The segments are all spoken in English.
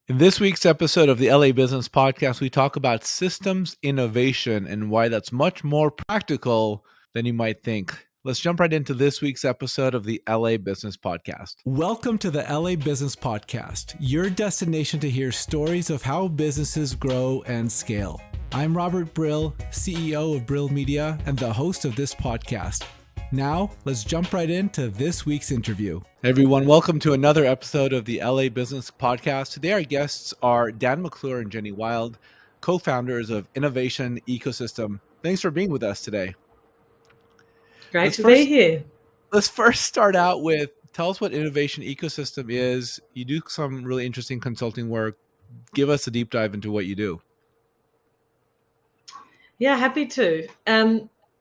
In this week's episode of the LA Business Podcast, we talk about systems innovation and why that's much more practical than you might think. Let's jump right into this week's episode of the LA Business Podcast. Welcome to the LA Business Podcast, your destination to hear stories of how businesses grow and scale. I'm Robert Brill, CEO of Brill Media and the host of this podcast. Now, let's jump right into this week's interview. Hey everyone, welcome to another episode of the LA Business Podcast. Today our guests are Dan McClure and Jenny Wilde, co-founders of Innovation Ecosystem. Thanks for being with us today. Great to be here. Let's first start out with, tell us what Innovation Ecosystem is. You do some really interesting consulting work. Give us a deep dive into what you do. Yeah, happy to.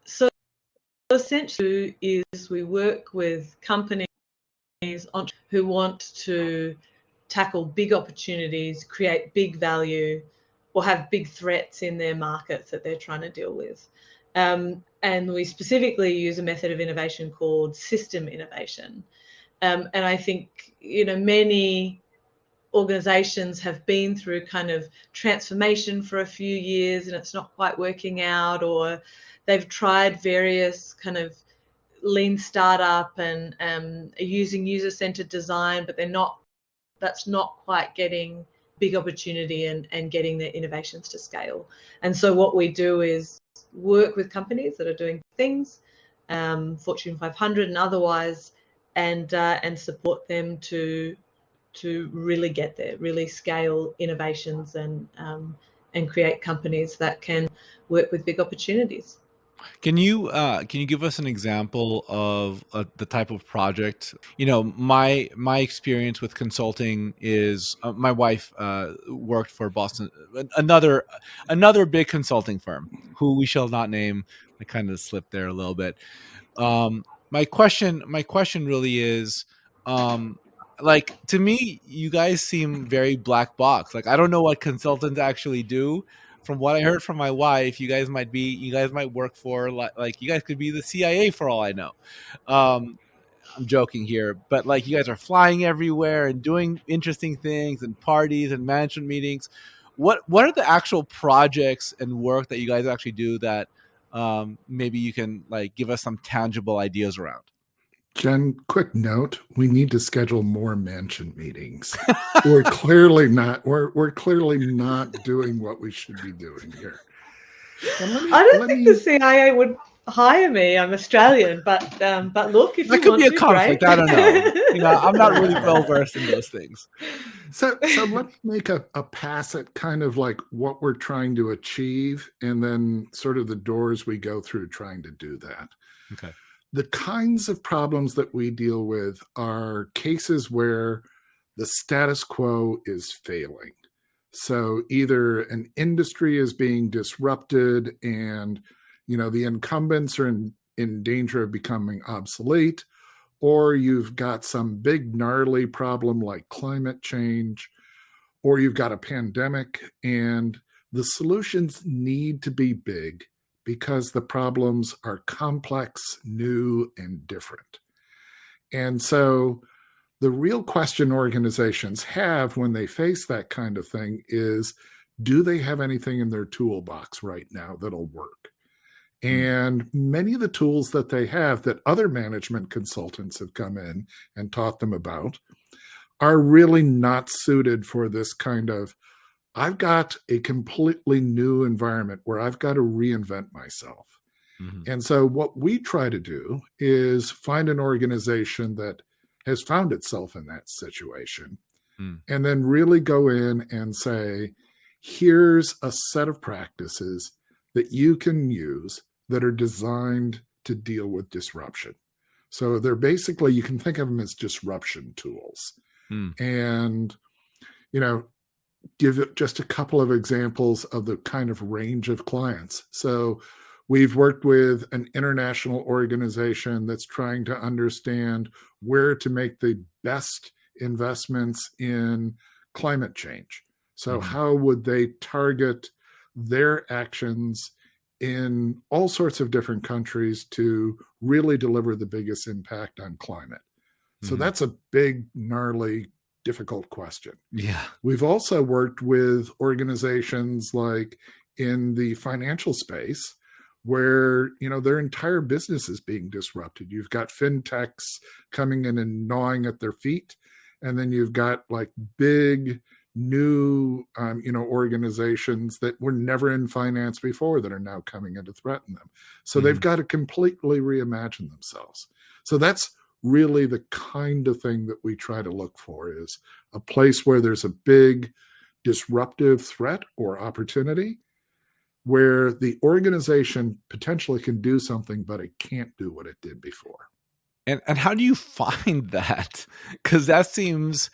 So essentially is we work with companies who want to tackle big opportunities, create big value, or have big threats in their markets that they're trying to deal with. And we specifically use a method of innovation called system innovation. And I think, many organizations have been through kind of transformation for a few years and it's not quite working out, or they've tried various kind of lean startup and are using user-centered design, but that's not quite getting big opportunity and getting their innovations to scale. And so what we do is work with companies that are doing things, Fortune 500 and otherwise, and support them to really get there, really scale innovations and create companies that can work with big opportunities. Can you give us an example of the type of project? My experience with consulting is my wife worked for Boston, another big consulting firm who we shall not name. I kind of slipped there a little bit. My question really is, to me, you guys seem very black box. I don't know what consultants actually do. From what I heard from my wife, you guys might work for you guys could be the CIA for all I know. I'm joking here, but you guys are flying everywhere and doing interesting things and parties and management meetings. What are the actual projects and work that you guys actually do that maybe you can give us some tangible ideas around? Jen, quick note: we need to schedule more mansion meetings. We're clearly not doing what we should be doing here. I don't think the CIA would hire me. I'm Australian, but look, if that you could want be a to, conflict. great. I don't know. I'm not really well versed in those things. So let's make a pass at kind of what we're trying to achieve, and then sort of the doors we go through trying to do that. Okay. The kinds of problems that we deal with are cases where the status quo is failing. So either an industry is being disrupted and, the incumbents are in danger of becoming obsolete, or you've got some big gnarly problem like climate change, or you've got a pandemic, and the solutions need to be big because the problems are complex, new, and different. And so the real question organizations have when they face that kind of thing is, do they have anything in their toolbox right now that'll work? And many of the tools that they have that other management consultants have come in and taught them about are really not suited for this kind of, I've got a completely new environment where I've got to reinvent myself. Mm-hmm. And so what we try to do is find an organization that has found itself in that situation, and then really go in and say, here's a set of practices that you can use that are designed to deal with disruption. So they're basically, you can think of them as disruption tools. And, give just a couple of examples of the kind of range of clients. So we've worked with an international organization that's trying to understand where to make the best investments in climate change. So how would they target their actions in all sorts of different countries to really deliver the biggest impact on climate? So that's a big, gnarly difficult question. Yeah. We've also worked with organizations like in the financial space where, their entire business is being disrupted. You've got fintechs coming in and gnawing at their feet. And then you've got like big new, organizations that were never in finance before that are now coming in to threaten them. So they've got to completely reimagine themselves. So that's really the kind of thing that we try to look for, is a place where there's a big disruptive threat or opportunity where the organization potentially can do something, but it can't do what it did before. And how do you find that? Because that seems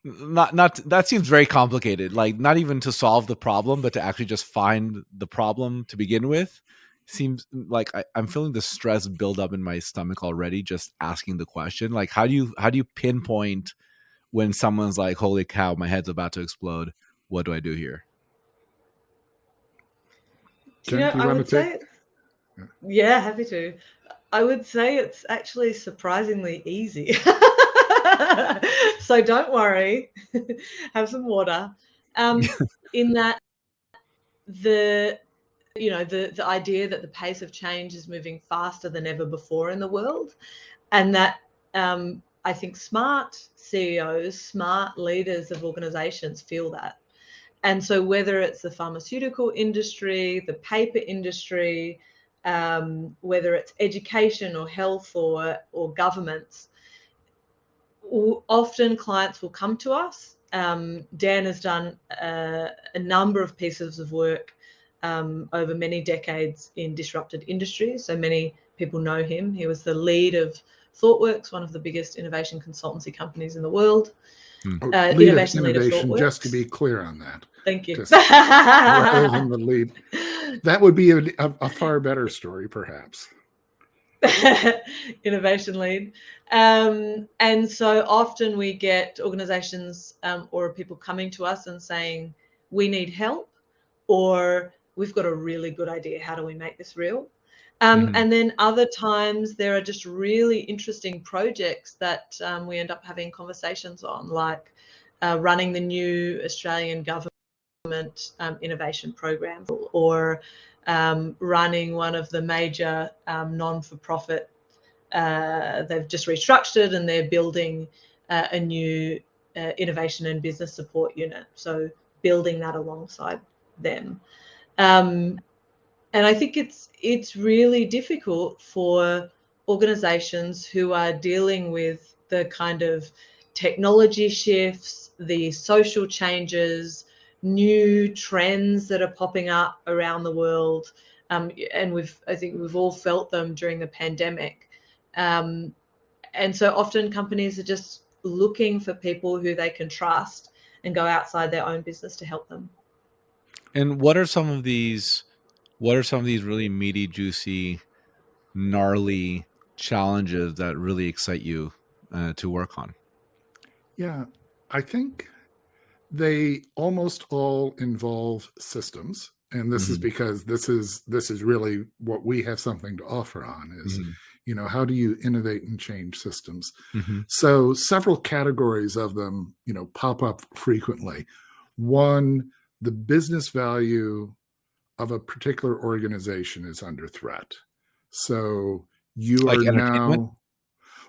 that seems very complicated. Like, not even to solve the problem, but to actually just find the problem to begin with. Seems like I'm feeling the stress build up in my stomach already just asking the question. Like, how do you pinpoint when someone's like, "Holy cow, my head's about to explode. What do I do here?" Jen, do you I want would to take? say, yeah, happy to. I would say it's actually surprisingly easy. So don't worry, have some water. In that the idea that the pace of change is moving faster than ever before in the world, and that I think smart CEOs, smart leaders of organizations feel that. And so whether it's the pharmaceutical industry, the paper industry, whether it's education or health or governments, often clients will come to us. Dan has done a number of pieces of work over many decades in disrupted industries. So many people know him. He was the lead of ThoughtWorks, one of the biggest innovation consultancy companies in the world. Innovation, lead of ThoughtWorks. just to be clear on that. Thank you. Rather than the lead. That would be a far better story, perhaps. Innovation lead. And so often we get organizations or people coming to us and saying, we need help, or we've got a really good idea. How do we make this real? And then other times there are just really interesting projects that we end up having conversations on, like running the new Australian government innovation program, or running one of the major non-for-profit. They've just restructured and they're building a new innovation and business support unit. So building that alongside them. And I think it's really difficult for organizations who are dealing with the kind of technology shifts, the social changes, new trends that are popping up around the world. And I think we've all felt them during the pandemic. And so often companies are just looking for people who they can trust and go outside their own business to help them. And what are some of these really meaty, juicy, gnarly challenges that really excite you to work on? Yeah, I think they almost all involve systems. And this is because this is really what we have something to offer on is, how do you innovate and change systems? So several categories of them, pop up frequently. One, the business value of a particular organization is under threat. So you like are now,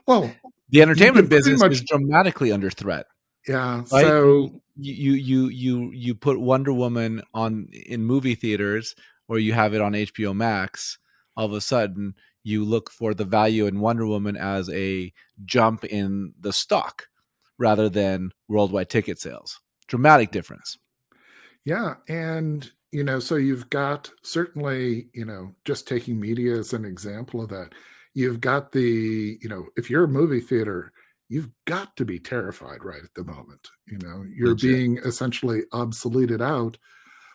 well, the entertainment business is dramatically under threat. Yeah. Right? So you put Wonder Woman in movie theaters, or you have it on HBO Max. All of a sudden, you look for the value in Wonder Woman as a jump in the stock rather than worldwide ticket sales. Dramatic difference. Yeah. And, so you've got certainly, just taking media as an example of that, you've got if you're a movie theater, you've got to be terrified right at the moment. You're being essentially obsoleted out.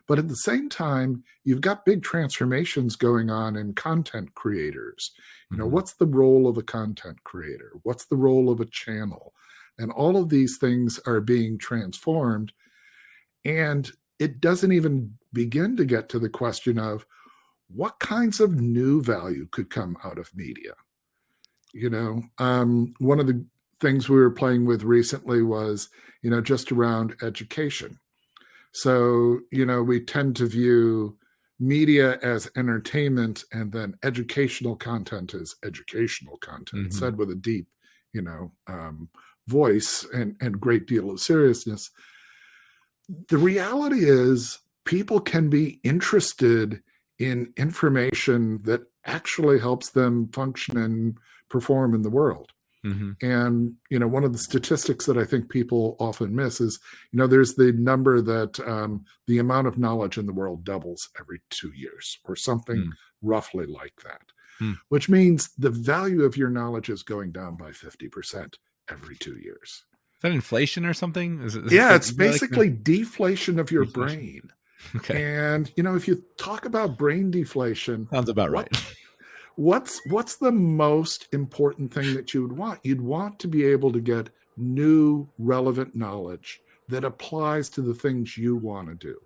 But at the same time, you've got big transformations going on in content creators. What's the role of a content creator? What's the role of a channel? And all of these things are being transformed. And it doesn't even begin to get to the question of what kinds of new value could come out of media. One of the things we were playing with recently was, just around education. So, we tend to view media as entertainment, and then educational content as educational content, Mm-hmm. said with a deep, voice and great deal of seriousness. The reality is people can be interested in information that actually helps them function and perform in the world. Mm-hmm. And, one of the statistics that I think people often miss is, there's the number that the amount of knowledge in the world doubles every 2 years or something roughly like that, which means the value of your knowledge is going down by 50% every 2 years. Is that inflation or something? It's basically deflation of your brain. Okay. And, if you talk about brain deflation, sounds about right. What's the most important thing that you would want? You'd want to be able to get new, relevant knowledge that applies to the things you want to do.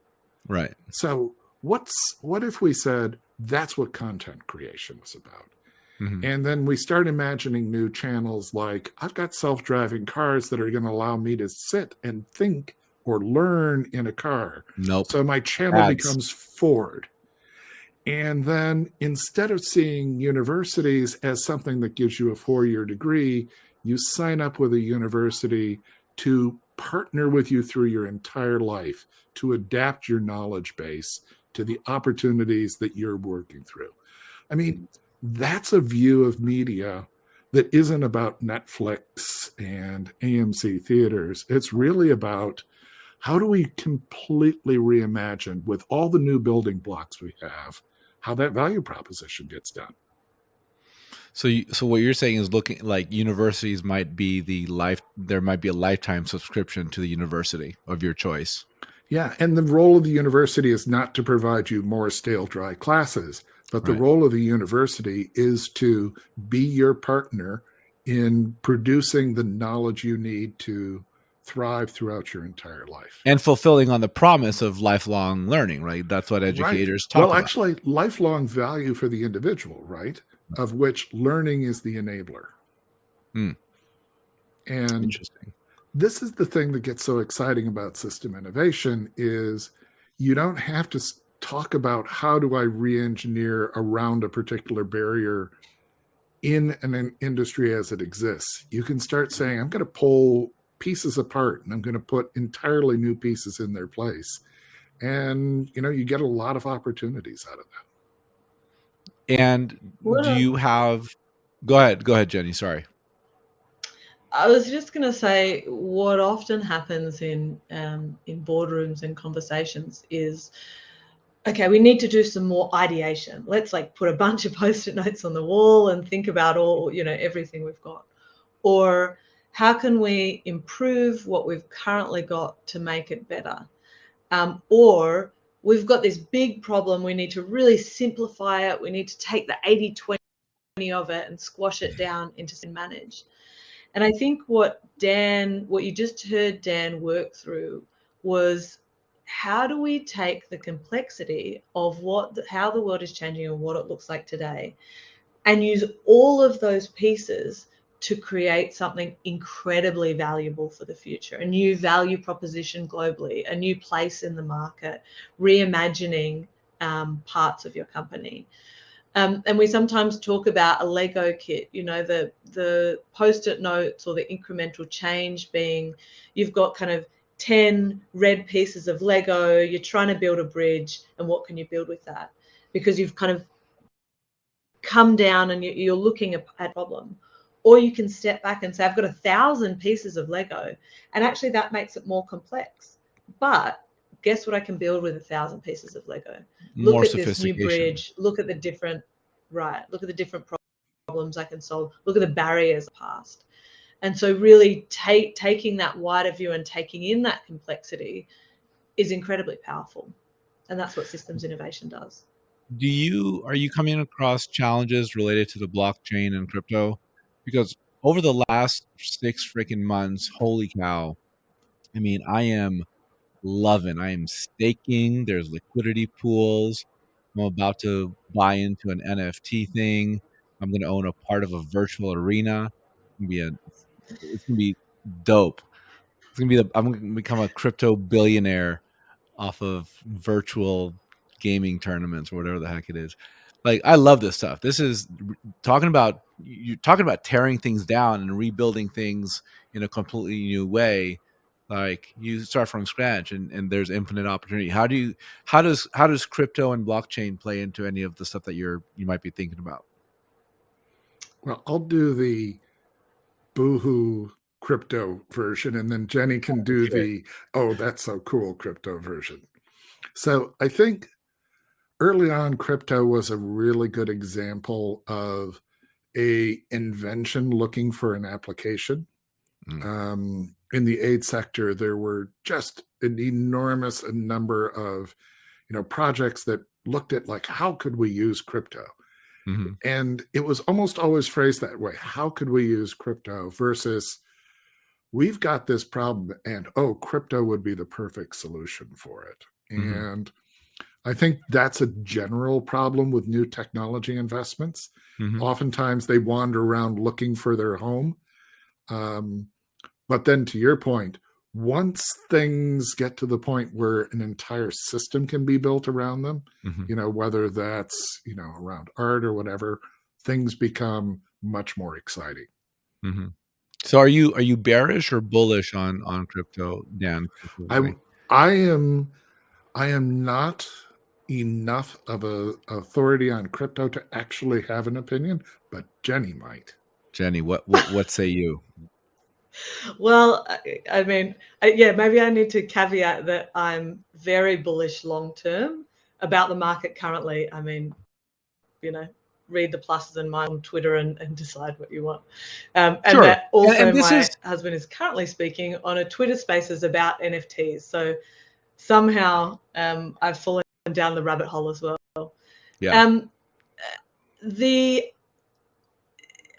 Right. So what if we said that's what content creation is about? Mm-hmm. And then we start imagining new channels like, I've got self-driving cars that are going to allow me to sit and think or learn in a car. Nope. So my channel becomes Ford. And then instead of seeing universities as something that gives you a 4-year degree, you sign up with a university to partner with you through your entire life, to adapt your knowledge base to the opportunities that you're working through. I mean, that's a view of media that isn't about Netflix and AMC theaters. It's really about how do we completely reimagine, with all the new building blocks we have, how that value proposition gets done. So what you're saying is, looking like universities might be there might be a lifetime subscription to the university of your choice. Yeah, and the role of the university is not to provide you more stale, dry classes, but the role of the university is to be your partner in producing the knowledge you need to thrive throughout your entire life. And fulfilling on the promise of lifelong learning, right? That's what educators talk about. Well, actually, lifelong value for the individual, right? Of which learning is the enabler. And interesting. This is the thing that gets so exciting about system innovation is you don't have to talk about how do I re-engineer around a particular barrier in an industry as it exists. You can start saying, I'm going to pull pieces apart and I'm going to put entirely new pieces in their place. And, you get a lot of opportunities out of that. And do you have, go ahead, Jenny, sorry. I was just going to say, what often happens in boardrooms and conversations is, okay, we need to do some more ideation. Let's put a bunch of Post-it notes on the wall and think about all, everything we've got. Or how can we improve what we've currently got to make it better? Or we've got this big problem. We need to really simplify it. We need to take the 80-20 of it and squash it down into manage. And I think what you just heard Dan work through was, how do we take the complexity of how the world is changing and what it looks like today, and use all of those pieces to create something incredibly valuable for the future, a new value proposition globally, a new place in the market, reimagining parts of your company. And we sometimes talk about a Lego kit, the Post-it notes or the incremental change being, you've got kind of 10 red pieces of Lego, you're trying to build a bridge, and what can you build with that? Because you've kind of come down and you're looking at a problem. Or you can step back and say, I've got 1,000 pieces of Lego, and actually that makes it more complex. But guess what I can build with 1,000 pieces of Lego? Look at this new bridge, look at the different problems I can solve, look at the barriers past. And so really taking that wider view and taking in that complexity is incredibly powerful. And that's what systems innovation does. Are you coming across challenges related to the blockchain and crypto? Because over the last 6 freaking months, holy cow, I mean, I am staking. There's liquidity pools. I'm about to buy into an NFT thing. I'm going to own a part of a virtual arena. It's going to be a It's gonna be dope. It's gonna be I'm gonna become a crypto billionaire off of virtual gaming tournaments or whatever the heck it is. Like, I love this stuff. This is you're talking about tearing things down and rebuilding things in a completely new way. Like, you start from scratch, and there's infinite opportunity. How does crypto and blockchain play into any of the stuff that you might be thinking about? Well, I'll do the boohoo crypto version, and then Jenny can do Okay. the, oh, that's so cool crypto version. So I think early on, crypto was a really good example of a invention looking for an application. In the aid sector, there were just an enormous number of projects that looked at, like, how could we use crypto? Mm-hmm. And it was almost always phrased that way. How could we use crypto versus we've got this problem and, oh, crypto would be the perfect solution for it. Mm-hmm. And I think that's a general problem with new technology investments. Mm-hmm. Oftentimes they wander around looking for their home. But then, to your point, once things get to the point where an entire system can be built around them, Mm-hmm. whether that's, around art or whatever, things become much more exciting. Mm-hmm. So are you bearish or bullish on crypto, Dan? I I am I am not enough of a authority on crypto to actually have an opinion, but Jenny might. Jenny, what say you? Well, I mean, yeah, maybe I need to caveat that I'm very bullish long term about the market currently. I mean, read the pluses and minuses on Twitter and decide what you want. And Sure. that also, And this my is husband is currently speaking on a Twitter Spaces about NFTs. So somehow I've fallen down the rabbit hole as well. yeah.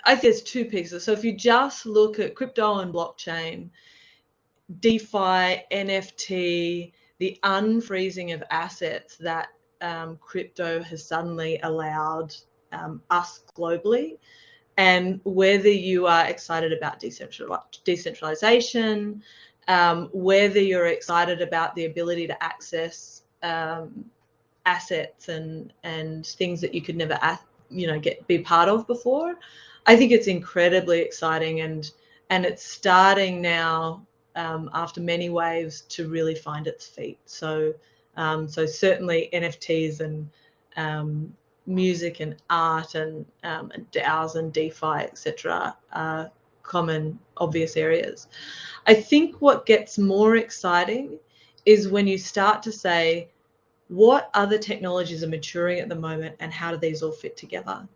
I think there's two pieces. So if you just look at crypto and blockchain, DeFi, NFT, the unfreezing of assets that crypto has suddenly allowed us globally, and whether you are excited about decentralization, whether you're excited about the ability to access assets and things that you could never be part of before, I think it's incredibly exciting, and it's starting now after many waves to really find its feet. So certainly NFTs and music and art and DAOs and DeFi, etc., are common, obvious areas. I think what gets more exciting is when you start to say, what other technologies are maturing at the moment and how do these all fit together?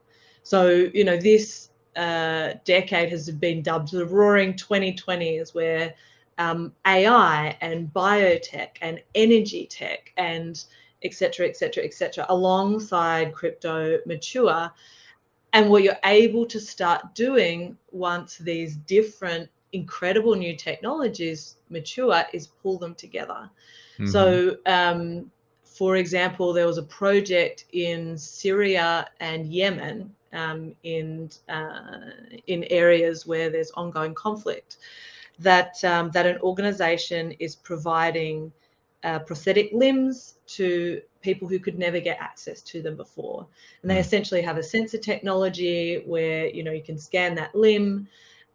So, this decade has been dubbed the roaring 2020s, where AI and biotech and energy tech and et cetera, alongside crypto mature. And what you're able to start doing once these different incredible new technologies mature is pull them together. Mm-hmm. So, for example, there was a project in Syria and Yemen, in areas where there's ongoing conflict, that an organization is providing prosthetic limbs to people who could never get access to them before. And they essentially have a sensor technology where, you can scan that limb.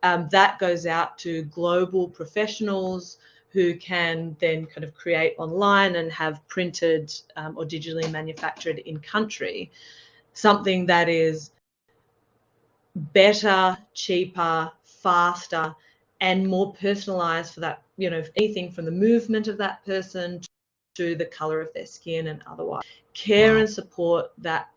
That goes out to global professionals who can then kind of create online and have printed or digitally manufactured in country something that is better, cheaper, faster, and more personalized for that, anything from the movement of that person to the color of their skin and otherwise. Care and support that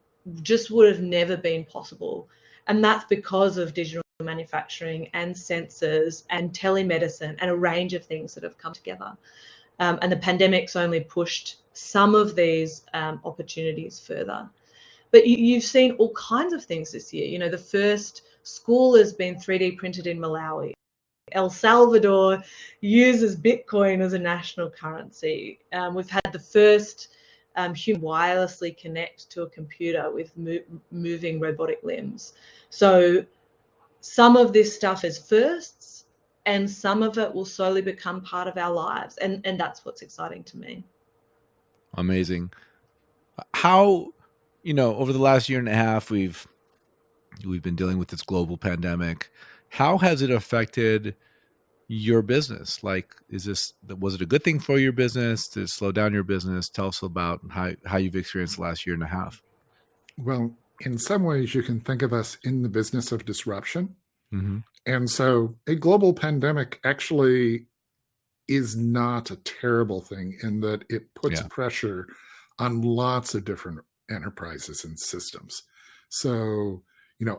just would have never been possible. And that's because of digital manufacturing and sensors and telemedicine and a range of things that have come together. And the pandemic's only pushed some of these opportunities further. But you've seen all kinds of things this year. The first school has been 3D printed in Malawi. El Salvador uses Bitcoin as a national currency. We've had the first human wirelessly connect to a computer with moving robotic limbs. So some of this stuff is firsts, and some of it will slowly become part of our lives, and that's what's exciting to me. Amazing. How, over the last year and a half, we've been dealing with this global pandemic. How has it affected your business? Like, was it a good thing for your business? Did it slow down your business? Tell us about how you've experienced the last year and a half. Well, in some ways, you can think of us in the business of disruption. Mm-hmm. And so a global pandemic actually is not a terrible thing in that it puts pressure on lots of different enterprises and systems. So,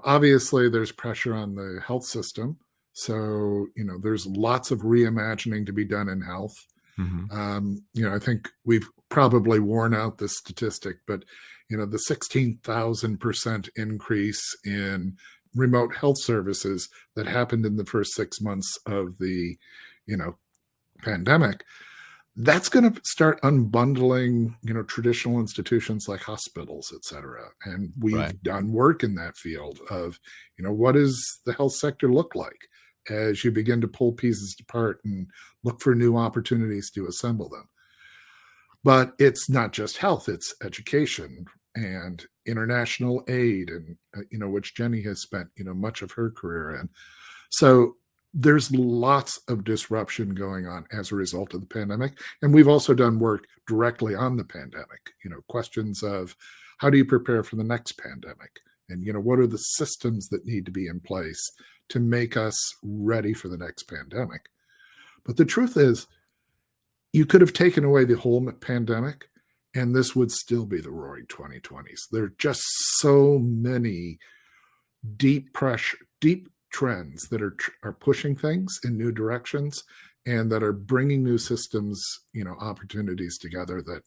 obviously there's pressure on the health system. So, there's lots of reimagining to be done in health. Mm-hmm. I think we've probably worn out this statistic, but, the 16,000% increase in remote health services that happened in the first 6 months of the, pandemic, that's going to start unbundling, traditional institutions like hospitals, et cetera. And we've done work in that field of, what does the health sector look like as you begin to pull pieces apart and look for new opportunities to assemble them. But it's not just health, it's education and international aid, and, which Jenny has spent, much of her career in. So there's lots of disruption going on as a result of the pandemic. And we've also done work directly on the pandemic, questions of how do you prepare for the next pandemic? And, what are the systems that need to be in place to make us ready for the next pandemic? But the truth is, you could have taken away the whole pandemic and this would still be the roaring 2020s. There are just so many deep trends that are pushing things in new directions and that are bringing new systems, opportunities together that,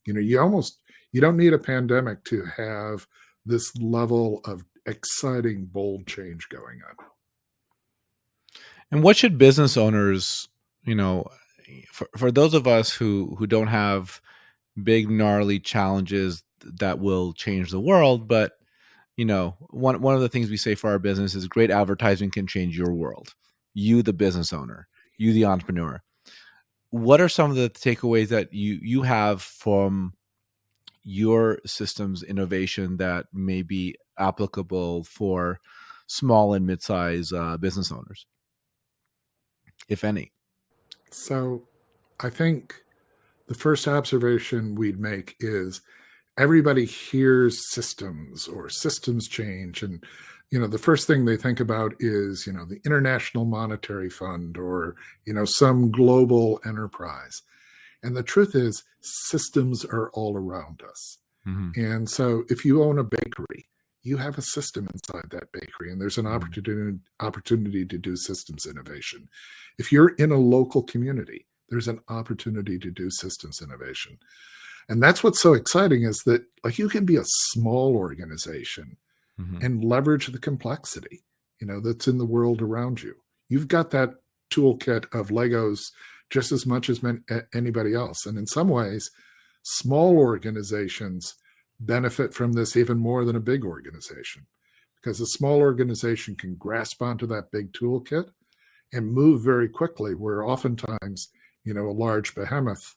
you don't need a pandemic to have this level of exciting, bold change going on. And what should business owners, for those of us who don't have big, gnarly challenges that will change the world, but one of the things we say for our business is great advertising can change your world. You, the business owner, you, the entrepreneur. What are some of the takeaways that you have from your systems innovation that may be applicable for small and mid-size business owners, if any? So I think the first observation we'd make is everybody hears systems or systems change. And, the first thing they think about is, the International Monetary Fund or, some global enterprise. And the truth is systems are all around us. Mm-hmm. And so if you own a bakery, you have a system inside that bakery, and there's an opportunity to do systems innovation. If you're in a local community, there's an opportunity to do systems innovation. And that's what's so exciting is that you can be a small organization and leverage the complexity, that's in the world around you. You've got that toolkit of Legos just as much as anybody else. And in some ways, small organizations benefit from this even more than a big organization, because a small organization can grasp onto that big toolkit and move very quickly, where oftentimes, a large behemoth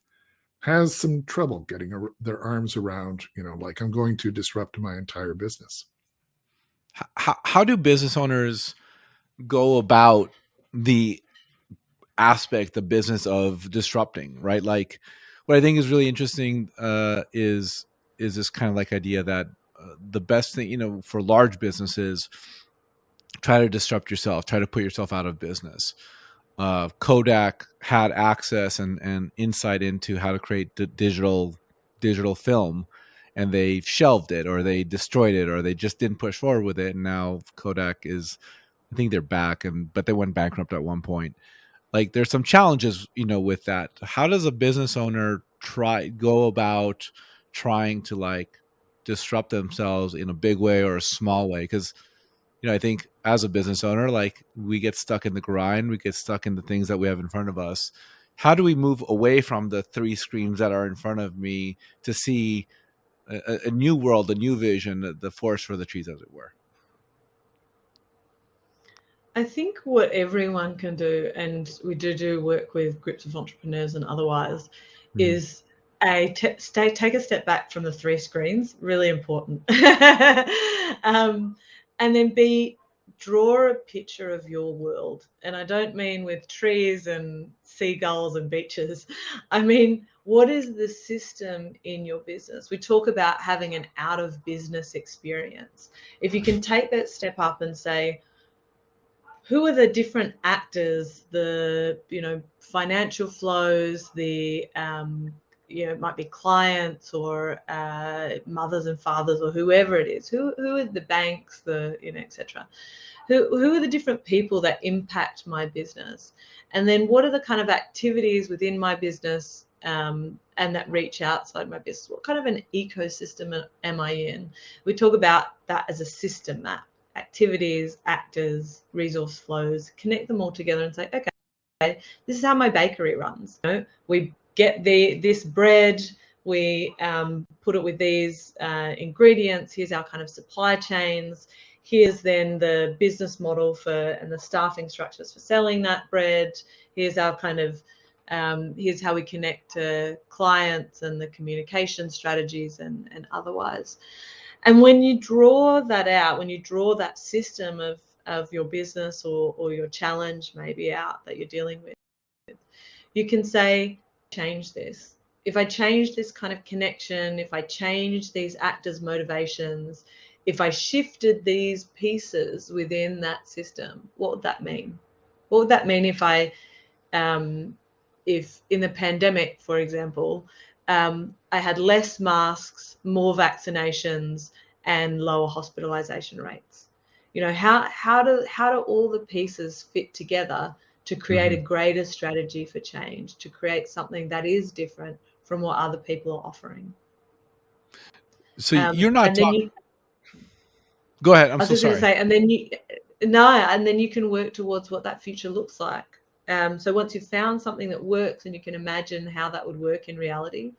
has some trouble getting their arms around, I'm going to disrupt my entire business. How do business owners go about the business of disrupting, right? Like, what I think is really interesting is this kind of idea that the best thing, for large businesses, try to disrupt yourself, try to put yourself out of business. Kodak had access and insight into how to create digital film, and they shelved it, or they destroyed it, or they just didn't push forward with it. And now Kodak I think they're back, but they went bankrupt at one point. There's some challenges, with that. How does a business owner go about trying to disrupt themselves in a big way or a small way? Because I think as a business owner, we get stuck in the grind, we get stuck in the things that we have in front of us. How do we move away from the three screens that are in front of me to see a new world, a new vision, the forest for the trees, as it were? I think what everyone can do, and we do work with groups of entrepreneurs and otherwise, Mhm. is take a step back from the three screens. Really important. And then draw a picture of your world. And I don't mean with trees and seagulls and beaches. I mean, what is the system in your business? We talk about having an out of business experience. If you can take that step up and say, who are the different actors, the financial flows, the it might be clients or mothers and fathers or whoever it is, who are the banks, the etc. Who are the different people that impact my business, and then what are the kind of activities within my business and that reach outside my business? What kind of an ecosystem am I in? We talk about that as a system map: activities, actors, resource flows. Connect them all together and say, okay, this is how my bakery runs. We get this bread, we put it with these ingredients. Here's our kind of supply chains. Here's then the business model and the staffing structures for selling that bread. Here's our kind of here's how we connect to clients and the communication strategies and otherwise. And when you draw that out, when you draw that system of your business or your challenge maybe out that you're dealing with, you can say, change this. If I change this kind of connection, if I change these actors' motivations, if I shifted these pieces within that system, what would that mean? What would that mean if in the pandemic, for example, I had less masks, more vaccinations, and lower hospitalization rates? How do all the pieces fit together to create a greater strategy for change, to create something that is different from what other people are offering? So you're not And then talking. Go ahead. I'm I was so just going to sorry. say, and then you can work towards what that future looks like. So once you've found something that works and you can imagine how that would work in reality,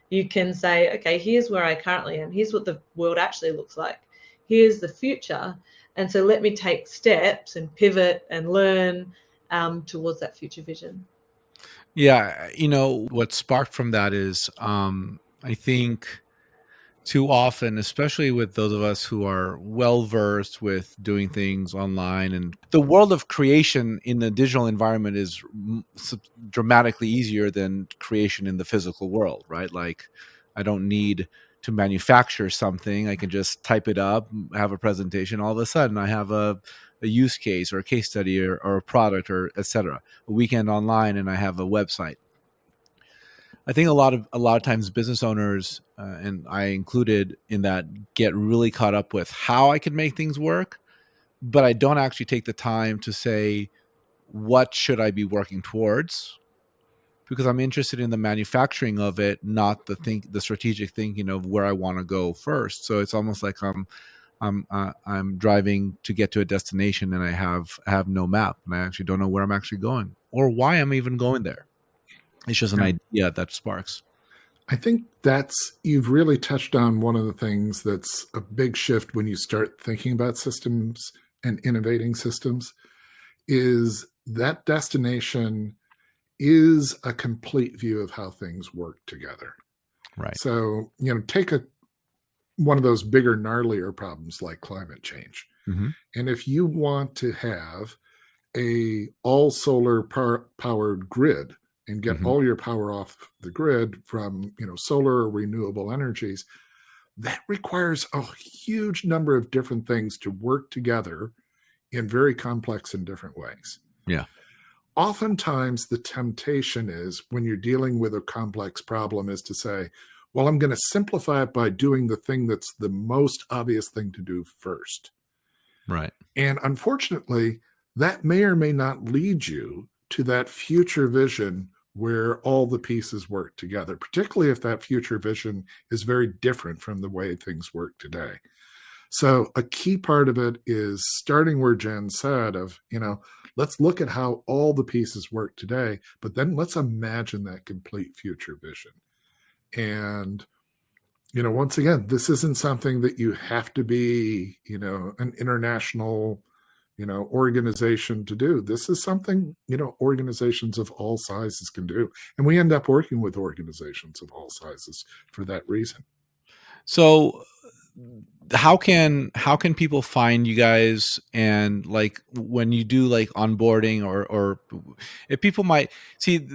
you can say, okay, here's where I currently am. Here's what the world actually looks like. Here's the future. And so let me take steps and pivot and learn towards that future vision. Yeah, what sparked from that is I think too often, especially with those of us who are well versed with doing things online, and the world of creation in the digital environment is dramatically easier than creation in the physical world, right? Like, I don't need to manufacture something. I can just type it up, have a presentation. All of a sudden, I have a use case or a case study or a product or etc. A weekend online, and I have a website. I think a lot of times business owners, and I included in that, get really caught up with how I can make things work, but I don't actually take the time to say, what should I be working towards? Because I'm interested in the manufacturing of it, not the strategic thinking of where I want to go first. So it's almost like I'm driving to get to a destination and I have no map and I actually don't know where I'm actually going or why I'm even going there. It's just an Yeah. idea that sparks. I think you've really touched on one of the things that's a big shift when you start thinking about systems and innovating systems, is that destination is a complete view of how things work together. Right. So, take one of those bigger, gnarlier problems like climate change. Mm-hmm. And if you want to have a all solar powered grid and get all your power off the grid from solar or renewable energies, that requires a huge number of different things to work together in very complex and different ways. Yeah. Oftentimes the temptation is, when you're dealing with a complex problem, is to say, well, I'm going to simplify it by doing the thing that's the most obvious thing to do first. Right. And unfortunately, that may or may not lead you to that future vision where all the pieces work together, particularly if that future vision is very different from the way things work today. So a key part of it is starting where Jen said of, let's look at how all the pieces work today, but then let's imagine that complete future vision. And, once again, this isn't something that you have to be, an international organization to do. This is something, organizations of all sizes can do. And we end up working with organizations of all sizes for that reason. So how can people find you guys, and like when you do like onboarding, or if people might see,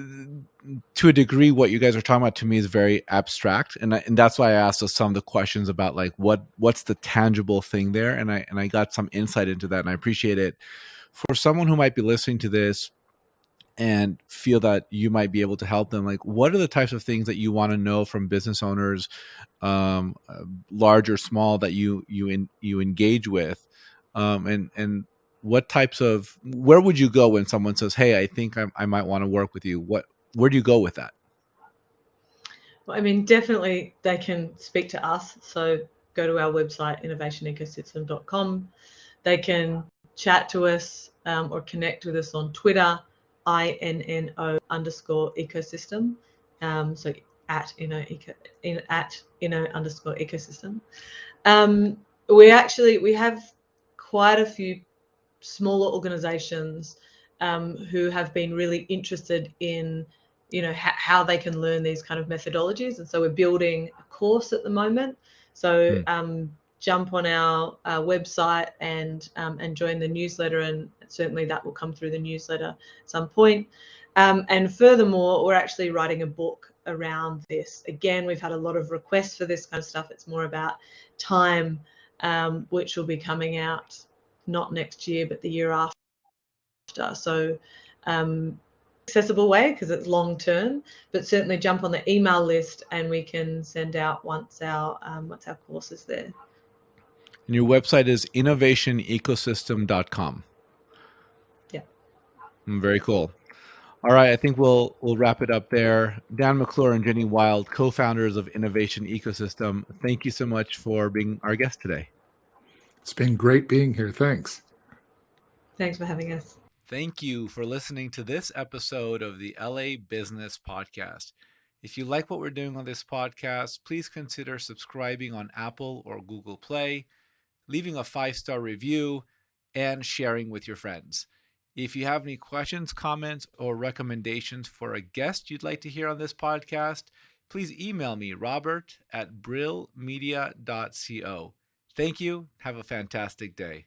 to a degree what you guys are talking about to me is very abstract, and that's why I asked us some of the questions about like what's the tangible thing there, and I got some insight into that, and I appreciate it. For someone who might be listening to this and feel that you might be able to help them, like what are the types of things that you want to know from business owners, large or small, that you engage with, and what types of, where would you go when someone says, hey, I think I might want to work with you? Where do you go with that? Well, I mean, definitely they can speak to us. So go to our website, innovationecosystem.com. They can chat to us or connect with us on Twitter, INNO_ecosystem. So at @inno_ecosystem. We have quite a few smaller organizations who have been really interested in how they can learn these kind of methodologies, and so we're building a course at the moment. So jump on our website and join the newsletter, and certainly that will come through the newsletter at some point. And furthermore, we're actually writing a book around this. Again, we've had a lot of requests for this kind of stuff. It's more about time, which will be coming out not next year, but the year after. So accessible way, because it's long term, but certainly jump on the email list and we can send out once our course is there. And your website is innovationecosystem.com. Yeah. Very cool. All right, I think we'll wrap it up there. Dan McClure and Jenny Wilde, co-founders of Innovation Ecosystem, thank you so much for being our guest today. It's been great being here. Thanks. Thanks for having us. Thank you for listening to this episode of the LA Business Podcast. If you like what we're doing on this podcast, please consider subscribing on Apple or Google Play, leaving a 5-star review, and sharing with your friends. If you have any questions, comments, or recommendations for a guest you'd like to hear on this podcast, please email me, robert@brillmedia.co. Thank you. Have a fantastic day.